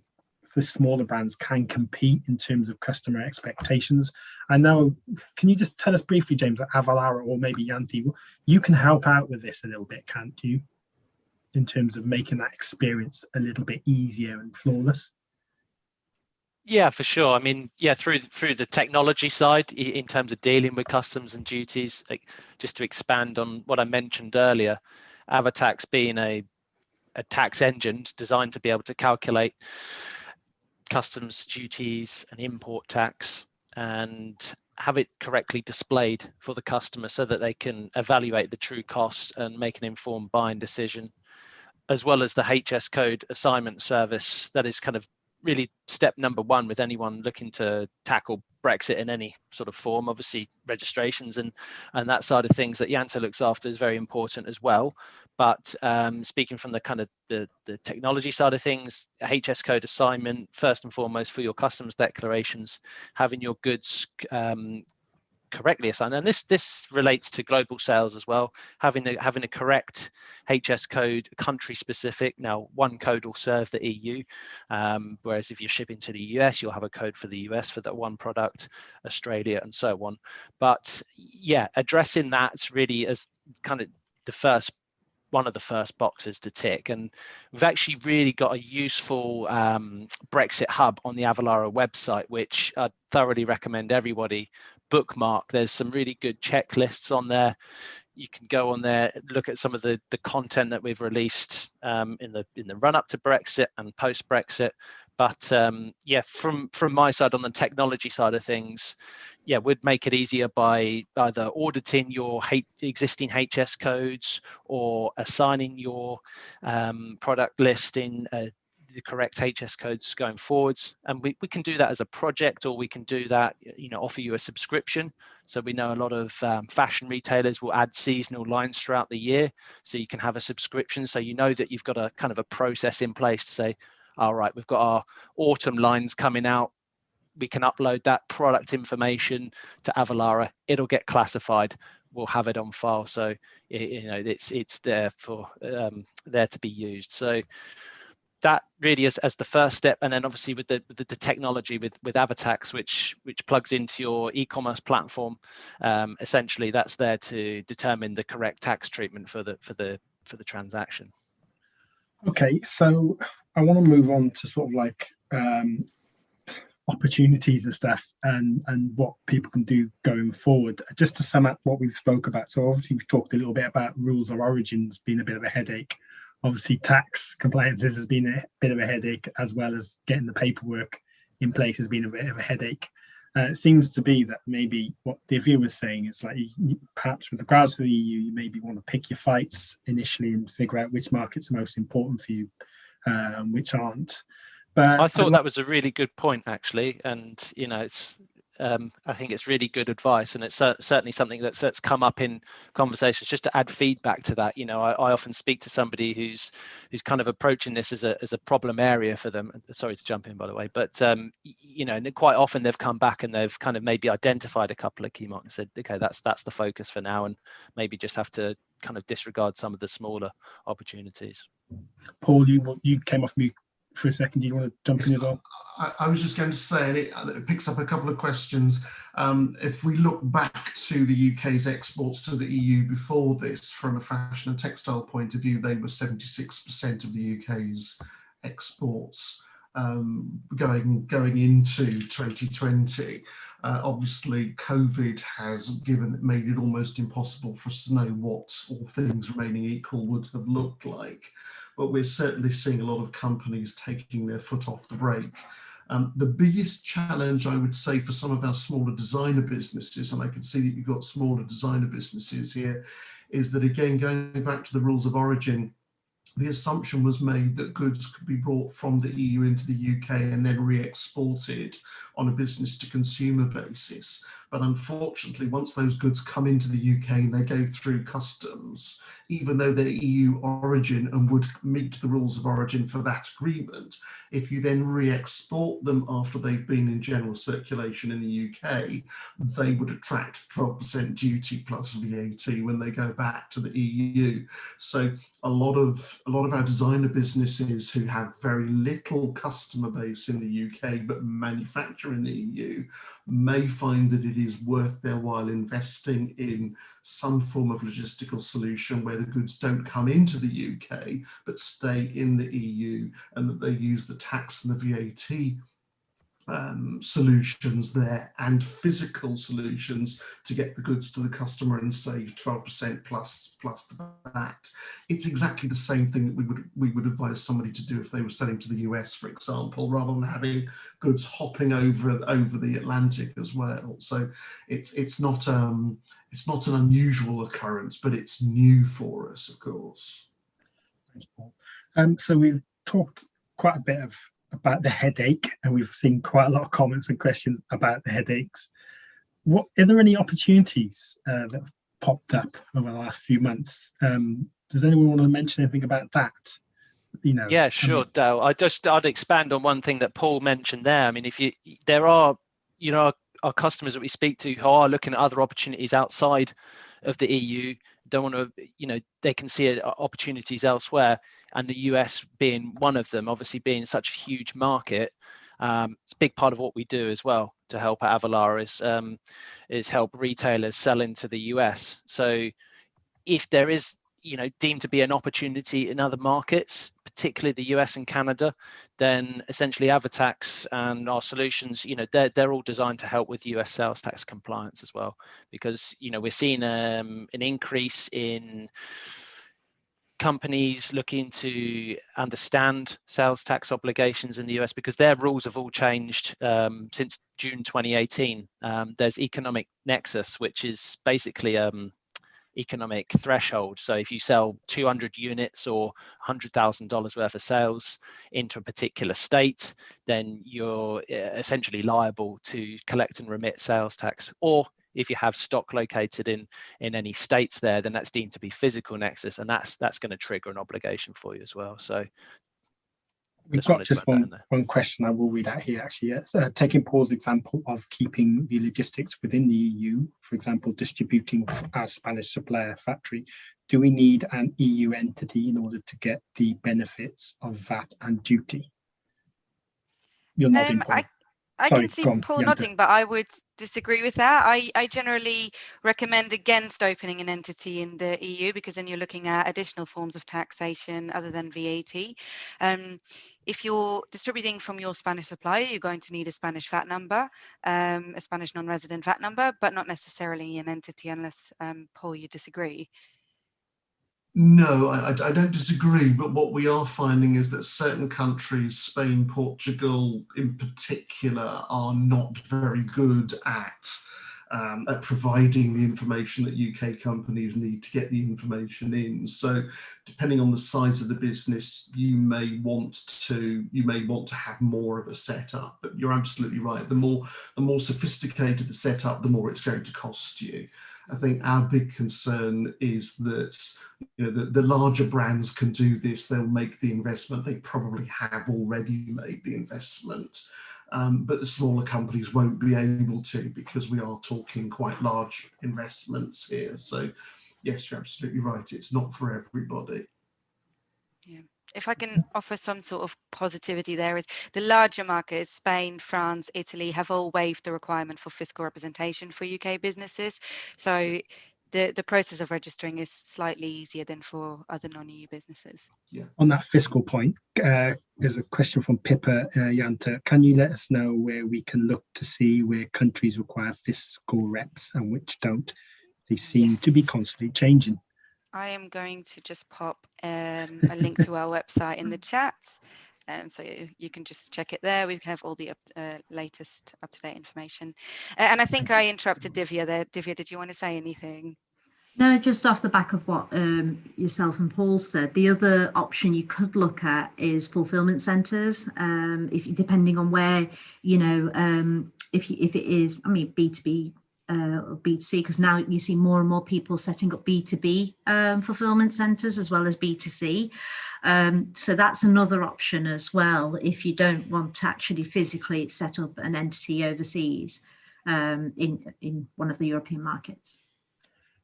S1: the smaller brands can compete in terms of customer expectations. I know, can you just tell us briefly, James, at Avalara or maybe Ianthe, you can help out with this a little bit, can't you? In terms of making that experience a little bit easier and flawless.
S5: Yeah, for sure. I mean, yeah, through the technology side, in terms of dealing with customs and duties, like, just to expand on what I mentioned earlier, Avatax being a tax engine designed to be able to calculate customs duties and import tax and have it correctly displayed for the customer so that they can evaluate the true costs and make an informed buying decision, as well as the HS code assignment service that is kind of really step number 1 with anyone looking to tackle Brexit in any sort of form. Obviously registrations and that side of things that Ianthe looks after is very important as well. But speaking from the kind of the technology side of things, HS code assignment, first and foremost for your customs declarations, having your goods correctly assigned, and this relates to global sales as well, having a correct HS code, country specific. Now, one code will serve the EU, whereas if you're shipping to the US, you'll have a code for the US for that one product, Australia, and so on. But yeah, addressing that really as kind of one of the first boxes to tick. And we've actually really got a useful Brexit hub on the Avalara website, which I thoroughly recommend everybody bookmark. There's some really good checklists on there. You can go on there, look at some of the content that we've released in the run up to Brexit and post Brexit. But yeah, from my side, on the technology side of things, yeah, would make it easier by either auditing your existing HS codes or assigning your product list in the correct HS codes going forwards. And we can do that as a project, or we can do that, offer you a subscription. So we know a lot of fashion retailers will add seasonal lines throughout the year. So you can have a subscription. So you know that you've got a kind of a process in place to say, all right, we've got our autumn lines coming out. we can upload that product information to Avalara. It'll get classified. We'll have it on file, so it's there for there to be used. So that really is as the first step, and then obviously with the technology with Avatax, which plugs into your e-commerce platform, essentially that's there to determine the correct tax treatment for the transaction.
S1: Okay, so I want to move on to sort of like opportunities and stuff, and what people can do going forward. Just to sum up what we've spoke about. So obviously we've talked a little bit about rules of origins being a bit of a headache. Obviously tax compliances has been a bit of a headache, as well as getting the paperwork in place has been a bit of a headache. It seems to be that maybe what Divia was saying is like, perhaps with regards to the EU, you maybe want to pick your fights initially and figure out which markets are most important for you, which aren't. But
S5: I thought that was a really good point, actually, and it's I think it's really good advice, and it's certainly something that's come up in conversations. Just to add feedback to that, I often speak to somebody who's kind of approaching this as a problem area for them. Sorry to jump in, by the way, but and quite often they've come back and they've kind of maybe identified a couple of key markets and said, okay, that's the focus for now, and maybe just have to kind of disregard some of the smaller opportunities.
S1: Paul, you came off mute for a second. Do you want to jump in as well?
S2: I was just going to say, and it picks up a couple of questions. If we look back to the UK's exports to the EU before this, from a fashion and textile point of view, they were 76% of the UK's exports going into 2020. Obviously, COVID has made it almost impossible for us to know what, all things remaining equal, would have looked like. But we're certainly seeing a lot of companies taking their foot off the brake. The biggest challenge, I would say, for some of our smaller designer businesses, and I can see that you've got smaller designer businesses here, is that, again, going back to the rules of origin, the assumption was made that goods could be brought from the EU into the UK and then re-exported on a business to consumer basis. But unfortunately, once those goods come into the UK and they go through customs, even though they're EU origin and would meet the rules of origin for that agreement, if you then re-export them after they've been in general circulation in the UK, they would attract 12% duty plus VAT when they go back to the EU. So a lot of our designer businesses who have very little customer base in the UK but manufacture in the EU may find that it is worth their while investing in some form of logistical solution where the goods don't come into the UK but stay in the EU, and that they use the tax and the VAT solutions there and physical solutions to get the goods to the customer and save 12% plus the VAT. It's exactly the same thing that we would advise somebody to do if they were selling to the US, for example, rather than having goods hopping over the Atlantic as well. So it's not an unusual occurrence, but it's new for us, of course.
S1: Thanks, Paul. So we've talked quite a bit about the headache, and we've seen quite a lot of comments and questions about the headaches. Are there any opportunities that have popped up over the last few months? Does anyone want to mention anything about that?
S5: Yeah, sure, Dale. I'd expand on one thing that Paul mentioned there. I mean, there are our customers that we speak to who are looking at other opportunities outside of the EU, don't want to, they can see opportunities elsewhere, and the US being one of them, obviously being such a huge market. It's a big part of what we do as well to help at Avalara is help retailers sell into the US. So if there is deemed to be an opportunity in other markets, particularly the US and Canada, then essentially Avatax and our solutions, they're all designed to help with US sales tax compliance as well, because we're seeing an increase in companies looking to understand sales tax obligations in the US, because their rules have all changed since June 2018. There's economic nexus, which is basically economic threshold. So if you sell 200 units or $100,000 worth of sales into a particular state, then you're essentially liable to collect and remit sales tax. Or if you have stock located in any states there, then that's deemed to be physical nexus, and that's going to trigger an obligation for you as well. So
S1: We've
S5: Just
S1: got
S5: wanted to
S1: just
S5: add that in there.
S1: one question I will read out here, actually. It's taking Paul's example of keeping the logistics within the EU, for example, distributing our Spanish supplier factory. Do we need an EU entity in order to get the benefits of VAT and duty? You're nodding, Paul.
S4: I
S1: Sorry,
S4: can see
S1: go on,
S4: Paul
S1: Ianthe.
S4: nodding, but I would disagree with that. I generally recommend against opening an entity in the EU, because then you're looking at additional forms of taxation other than VAT. If you're distributing from your Spanish supplier, you're going to need a Spanish VAT number, a Spanish non-resident VAT number, but not necessarily an entity, unless, Paul, you disagree.
S2: No, I don't disagree, but what we are finding is that certain countries, Spain, Portugal in particular, are not very good at providing the information that UK companies need to get the information in. So depending on the size of the business, you may want to have more of a setup. But you're absolutely right. The more sophisticated the setup, the more it's going to cost you. I think our big concern is that the larger brands can do this. They'll make the investment. They probably have already made the investment. But the smaller companies won't be able to, because we are talking quite large investments here. So yes, you're absolutely right. It's not for everybody.
S4: Yeah. If I can offer some sort of positivity, there is the larger markets, Spain, France, Italy, have all waived the requirement for fiscal representation for UK businesses. So the process of registering is slightly easier than for other non-EU businesses.
S2: Yeah.
S1: On that fiscal point, there's a question from Pippa Ianthe. Can you let us know where we can look to see where countries require fiscal reps and which don't? They seem to be constantly changing.
S4: I am going to just pop a link to our website in the chat, so you can just check it there. We have all the latest up-to-date information. And I think I interrupted Divya there. Divya, did you want to say anything?
S3: No, just off the back of what yourself and Paul said, the other option you could look at is fulfillment centres. Depending on where, if it is, B2B or B2C, because now you see more and more people setting up B2B fulfillment centres as well as B2C. So that's another option as well, if you don't want to actually physically set up an entity overseas in one of the European markets.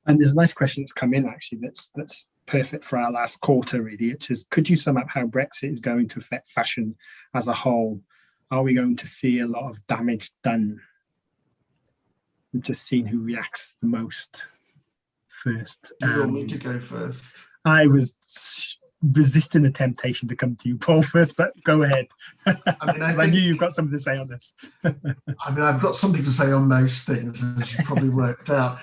S1: And there's a nice question that's come in, actually, that's perfect for our last quarter, really, which is, could you sum up how Brexit is going to affect fashion as a whole? Are we going to see a lot of damage done? We've just seen who reacts the most first.
S2: Do you want me to go first?
S1: I was resisting the temptation to come to you, Paul, first, but go ahead. I knew you've got something to say on this.
S2: I've got something to say on most things, as you've probably worked out.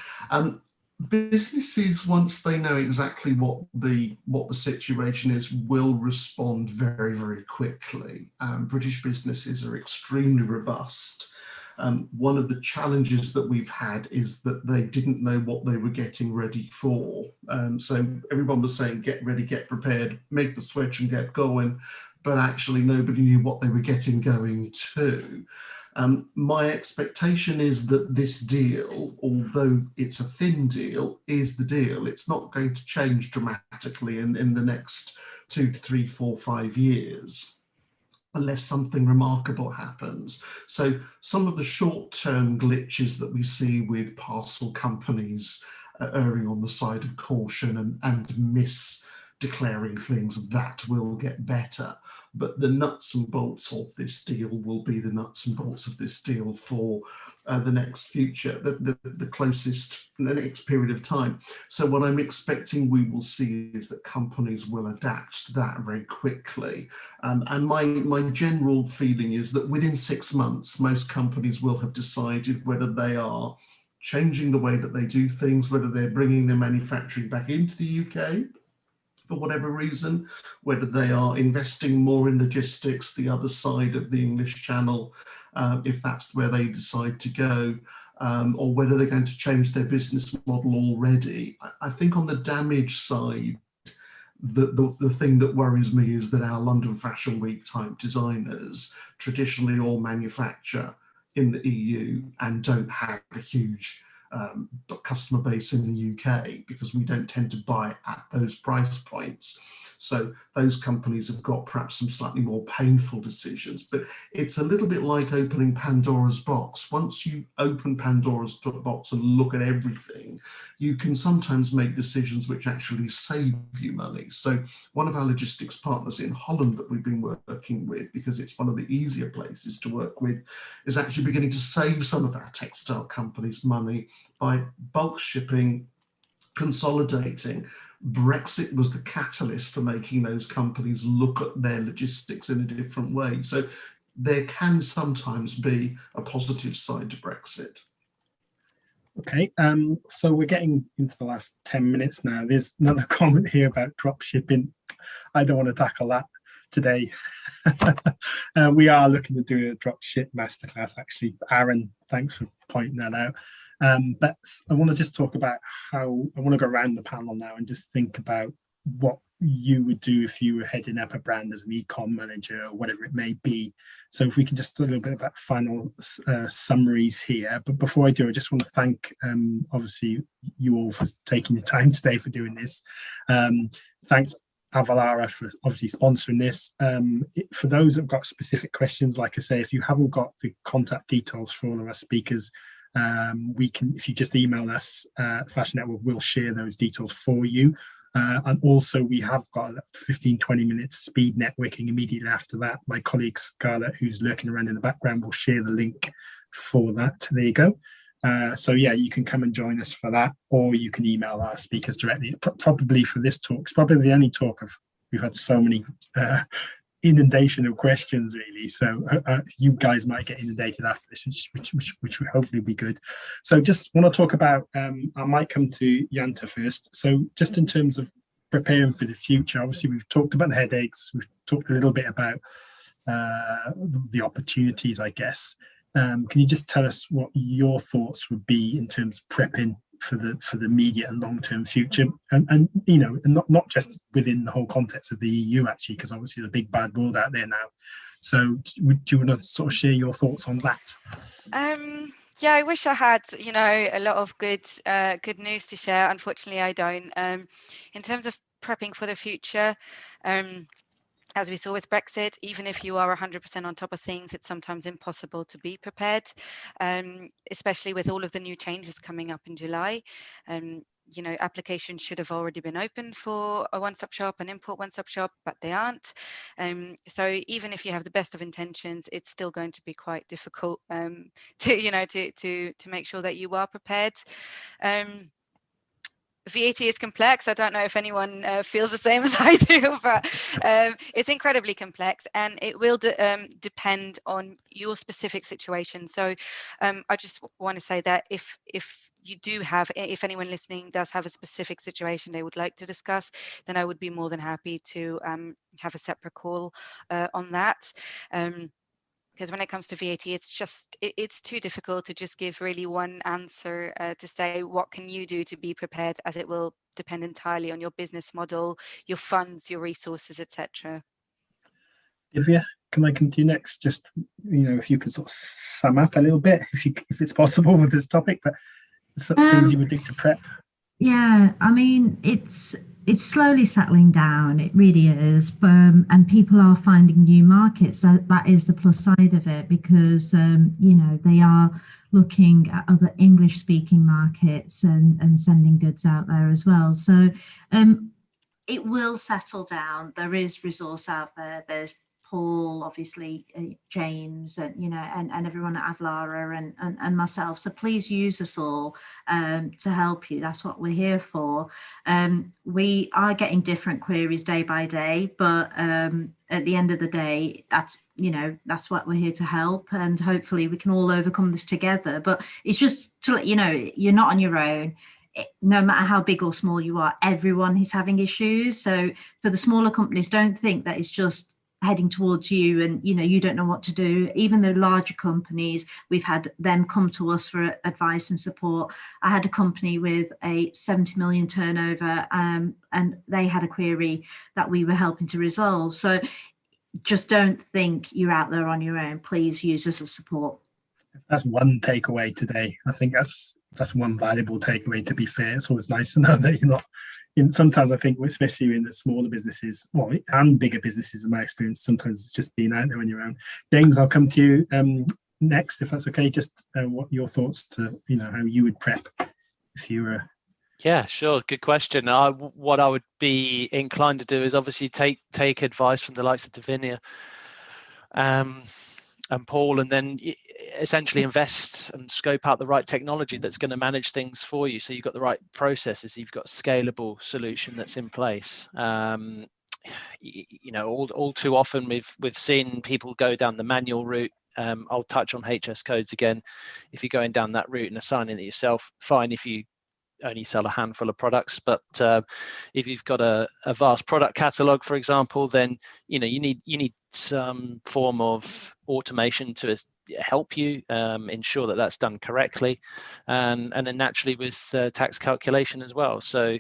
S2: Businesses, once they know exactly what the situation is, will respond very, very quickly. British businesses are extremely robust. One of the challenges that we've had is that they didn't know what they were getting ready for. So everyone was saying, get ready, get prepared, make the switch and get going. But actually nobody knew what they were getting going to. My expectation is that this deal, although it's a thin deal, is the deal. It's not going to change dramatically in the next 2 to 3, 4, 5 years, unless something remarkable happens. So some of the short-term glitches that we see with parcel companies erring on the side of caution and mis-declaring things, that will get better. But the nuts and bolts of this deal will be the nuts and bolts of this deal for the next future, the closest, the next period of time. So what I'm expecting we will see is that companies will adapt to that very quickly. And my general feeling is that within 6 months, most companies will have decided whether they are changing the way that they do things, whether they're bringing their manufacturing back into the UK, for whatever reason, whether they are investing more in logistics, the other side of the English Channel, if that's where they decide to go, or whether they're going to change their business model already. I think on the damage side, the thing that worries me is that our London Fashion Week type designers traditionally all manufacture in the EU and don't have a huge customer base in the UK, because we don't tend to buy at those price points. So those companies have got perhaps some slightly more painful decisions, but it's a little bit like opening Pandora's box. Once you open Pandora's box and look at everything, you can sometimes make decisions which actually save you money. So one of our logistics partners in Holland that we've been working with, because it's one of the easier places to work with, is actually beginning to save some of our textile companies money by bulk shipping, consolidating. Brexit was the catalyst for making those companies look at their logistics in a different way. So there can sometimes be a positive side to Brexit.
S1: Okay, so we're getting into the last 10 minutes now. There's another comment here about drop shipping. I don't want to tackle that today. We are looking to do a drop ship masterclass, actually. Aaron, thanks for pointing that out. But I want to just talk about how I want to go around the panel now and just think about what you would do if you were heading up a brand as an e-com manager or whatever it may be. So if we can just do a little bit about final summaries here. But before I do, I just want to thank obviously you all for taking the time today for doing this. Thanks Avalara for obviously sponsoring this. For those that have got specific questions, like I say, if you haven't got the contact details for all of our speakers, we can, if you just email us, Fashion Network will share those details for you. And also we have got 15-20 minutes speed networking immediately after that. My colleague Scarlett, who's lurking around in the background, will share the link for that. There you go. So yeah, you can come and join us for that, or you can email our speakers directly. Probably for this talk, it's probably the only talk we've had so many inundation of questions, really. So you guys might get inundated after this, which will hopefully be good. So just want to talk about, I might come to Ianthe first. So just in terms of preparing for the future, obviously we've talked about the headaches, we've talked a little bit about the opportunities, I guess. Can you just tell us what your thoughts would be in terms of prepping for the immediate and long-term future, and you know, and not just within the whole context of the EU, actually, because obviously there's a big bad world out there now. So would you want to sort of share your thoughts on that?
S4: Yeah, I wish I had, you know, a lot of good news to share. Unfortunately, I don't. In terms of prepping for the future, as we saw with Brexit, even if you are 100% on top of things, it's sometimes impossible to be prepared, especially with all of the new changes coming up in July. You know, applications should have already been open for a one-stop shop, an import one-stop shop, but they aren't. So even if you have the best of intentions, it's still going to be quite difficult to make sure that you are prepared. VAT is complex. I don't know if anyone feels the same as I do, but it's incredibly complex, and it will depend on your specific situation. So I just want to say that if anyone listening does have a specific situation they would like to discuss, then I would be more than happy to have a separate call on that. Because when it comes to VAT, it's too difficult to just give really one answer to say what can you do to be prepared, as it will depend entirely on your business model, your funds, your resources, etc.
S1: Divya, can I come to you next? Just, you know, if you could sort of sum up a little bit, if it's possible with this topic, but some things you would think to prep.
S3: Yeah, I mean, it's slowly settling down. It really is, and people are finding new markets. That is the plus side of it, because you know, they are looking at other English-speaking markets and sending goods out there as well. So it will settle down. There is resource out there. There's Paul, obviously, James, and you know, and everyone at Avalara and myself. So please use us all to help you. That's what we're here for. We are getting different queries day by day, but at the end of the day, that's what we're here to help, and hopefully we can all overcome this together. But it's just to let you know, you're not on your own. No matter how big or small you are, everyone is having issues. So for the smaller companies, don't think that it's just heading towards you and you know, you don't know what to do. Even the larger companies, we've had them come to us for advice and support. I had a company with a 70 million turnover and they had a query that we were helping to resolve. So just don't think you're out there on your own. Please use us as support.
S1: That's one takeaway today. I think that's one valuable takeaway. To be fair, it's always nice to know that you're not. Sometimes I think, especially in the smaller businesses, well, and bigger businesses, in my experience, sometimes it's just being out there when you're around. James, I'll come to you next, if that's okay. Just what your thoughts to how you would prep if you were.
S5: Yeah, sure. Good question. What I would be inclined to do is obviously take advice from the likes of Divia and Paul, and then essentially invest and scope out the right technology that's going to manage things for you. So you've got the right processes, you've got a scalable solution that's in place. All too often we've seen people go down the manual route. I'll touch on HS codes again. If you're going down that route and assigning it yourself, fine if you only sell a handful of products, but if you've got a vast product catalog, for example, then you need some form of automation to help you ensure that that's done correctly, and then naturally with tax calculation as well. So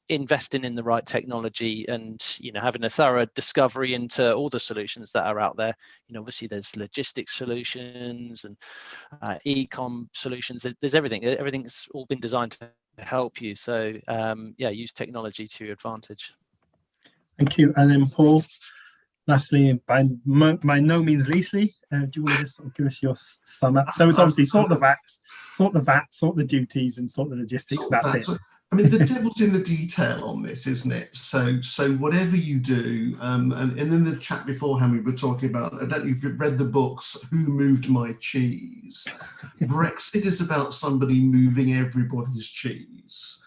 S5: investing in the right technology and having a thorough discovery into all the solutions that are out there. Obviously there's logistics solutions and e-com solutions. There's everything's all been designed to help you. So use technology to your advantage.
S1: Thank you. And then Paul, lastly, by no means leastly, do you want to just give us your sum up? So it's obviously sort the VAT, sort the duties, and sort the logistics. That's it.
S2: I mean, the devil's in the detail on this, isn't it? So whatever you do, and in the chat beforehand, we were talking about, I don't know if you've read the books, Who Moved My Cheese? Brexit is about somebody moving everybody's cheese.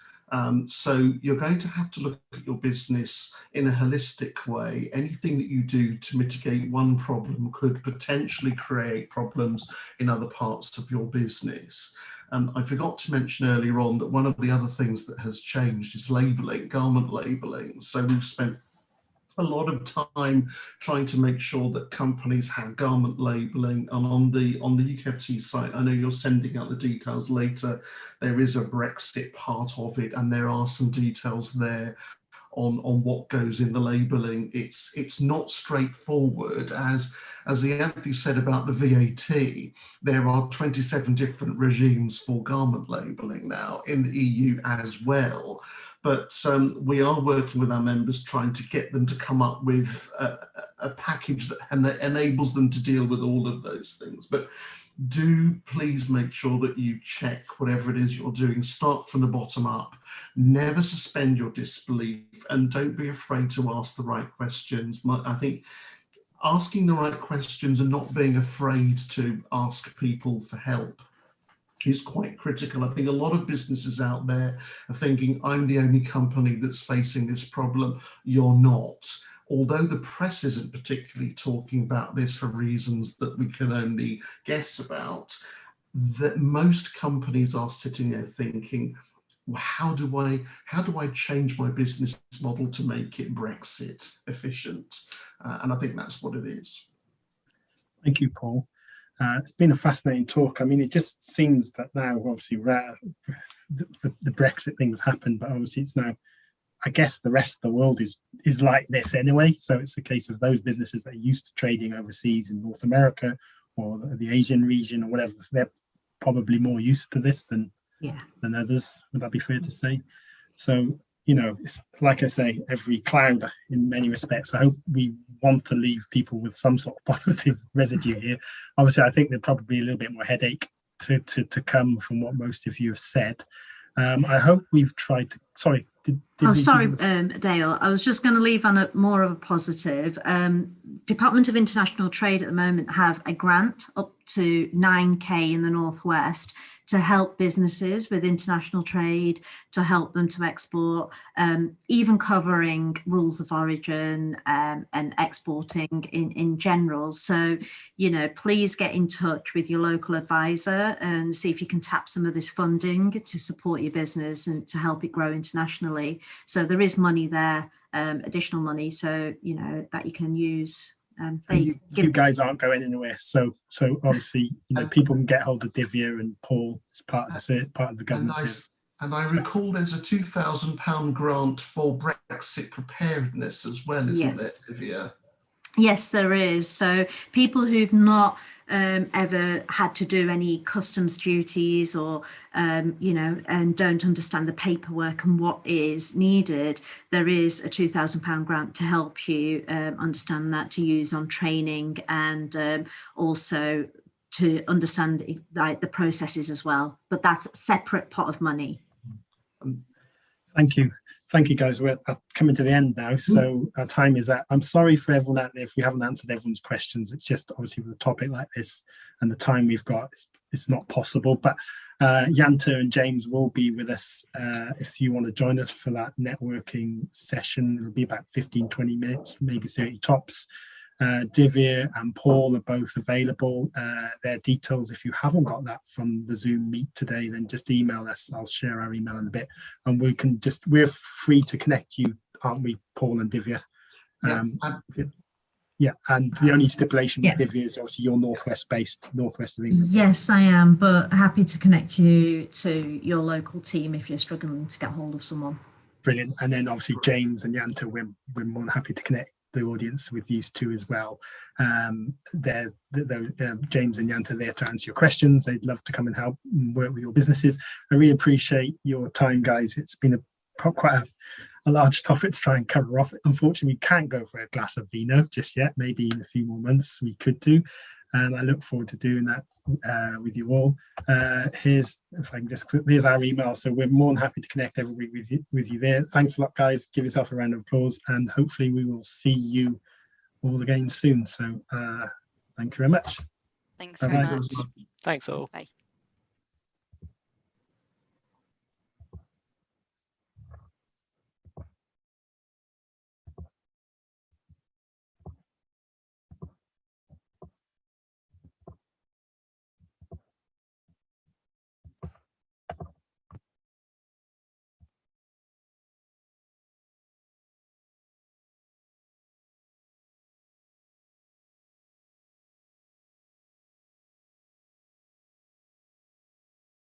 S2: So you're going to have to look at your business in a holistic way. Anything that you do to mitigate one problem could potentially create problems in other parts of your business. I forgot to mention earlier on that one of the other things that has changed is labelling, garment labelling. So we've spent a lot of time trying to make sure that companies have garment labelling. And on the UKFT site, I know you're sending out the details later, there is a Brexit part of it, and there are some details there on what goes in the labelling. It's not straightforward, as Ianthe said about the VAT. There are 27 different regimes for garment labelling now in the EU as well. But we are working with our members trying to get them to come up with a package that enables them to deal with all of those things. But do please make sure that you check whatever it is you're doing. Start from the bottom up. Never suspend your disbelief, and don't be afraid to ask the right questions. I think asking the right questions and not being afraid to ask people for help is quite critical. I think a lot of businesses out there are thinking, I'm the only company that's facing this problem. You're not. Although the press isn't particularly talking about this for reasons that we can only guess about, that most companies are sitting there thinking, well, how do I change my business model to make it Brexit efficient? And I think that's what it is.
S1: Thank you, Paul. It's been a fascinating talk. I mean, it just seems that now, obviously, the Brexit thing has happened, but obviously it's now, I guess the rest of the world is like this anyway. So it's a case of those businesses that are used to trading overseas in North America or the Asian region or whatever, they're probably more used to this than others. Would that be fair to say? So, it's, like I say, every cloud in many respects. I hope we want to leave people with some sort of positive residue here. Obviously, I think there'd probably be a little bit more headache to come from what most of you have said. I hope we've tried to. Sorry.
S3: Dale. I was just going to leave on more of a positive. Department of International Trade at the moment have a grant up to 9k in the Northwest to help businesses with international trade, to help them to export, even covering rules of origin and exporting in general. So, please get in touch with your local advisor and see if you can tap some of this funding to support your business and to help it grow internationally. So there is money there, additional money, so that you can use.
S1: You guys aren't going anywhere, so obviously people can get hold of Divia and Paul as part of the government service.
S2: And I recall there's a £2,000 grant for Brexit preparedness as well, isn't there, Divia?
S3: Yes, there is. So people who've not ever had to do any customs duties or, and don't understand the paperwork and what is needed, there is a £2,000 grant to help you understand that, to use on training, and also to understand like the processes as well. But that's a separate pot of money.
S1: Thank you. Thank you, guys. We're coming to the end now, so our time is up. I'm sorry for everyone out there if we haven't answered everyone's questions. It's just obviously with a topic like this and the time we've got, it's not possible. But Ianthe and James will be with us if you want to join us for that networking session. It'll be about 15-20 minutes, maybe 30 tops. Divia and Paul are both available. Their details, if you haven't got that from the Zoom meet today, then just email us. I'll share our email in a bit, and we're free to connect you, aren't we, Paul and Divia? Yeah, and the only stipulation with Divia is obviously you're northwest of England.
S3: Yes, I am, but happy to connect you to your local team if you're struggling to get hold of someone.
S1: Brilliant. And then obviously James and Ianthe, we're more than happy to connect the audience with you two as well. James and Ianthe are there to answer your questions. They'd love to come and help and work with your businesses. I really appreciate your time, guys. It's been quite a large topic to try and cover off. Unfortunately, we can't go for a glass of vino just yet. Maybe in a few more months we could do, and I look forward to doing that with you all. Here's our email, so we're more than happy to connect everybody with you there. Thanks a lot, guys. Give yourself a round of applause, and hopefully we will see you all again soon. So thank you very much.
S4: Thanks very much.
S5: Thanks all.
S4: Bye.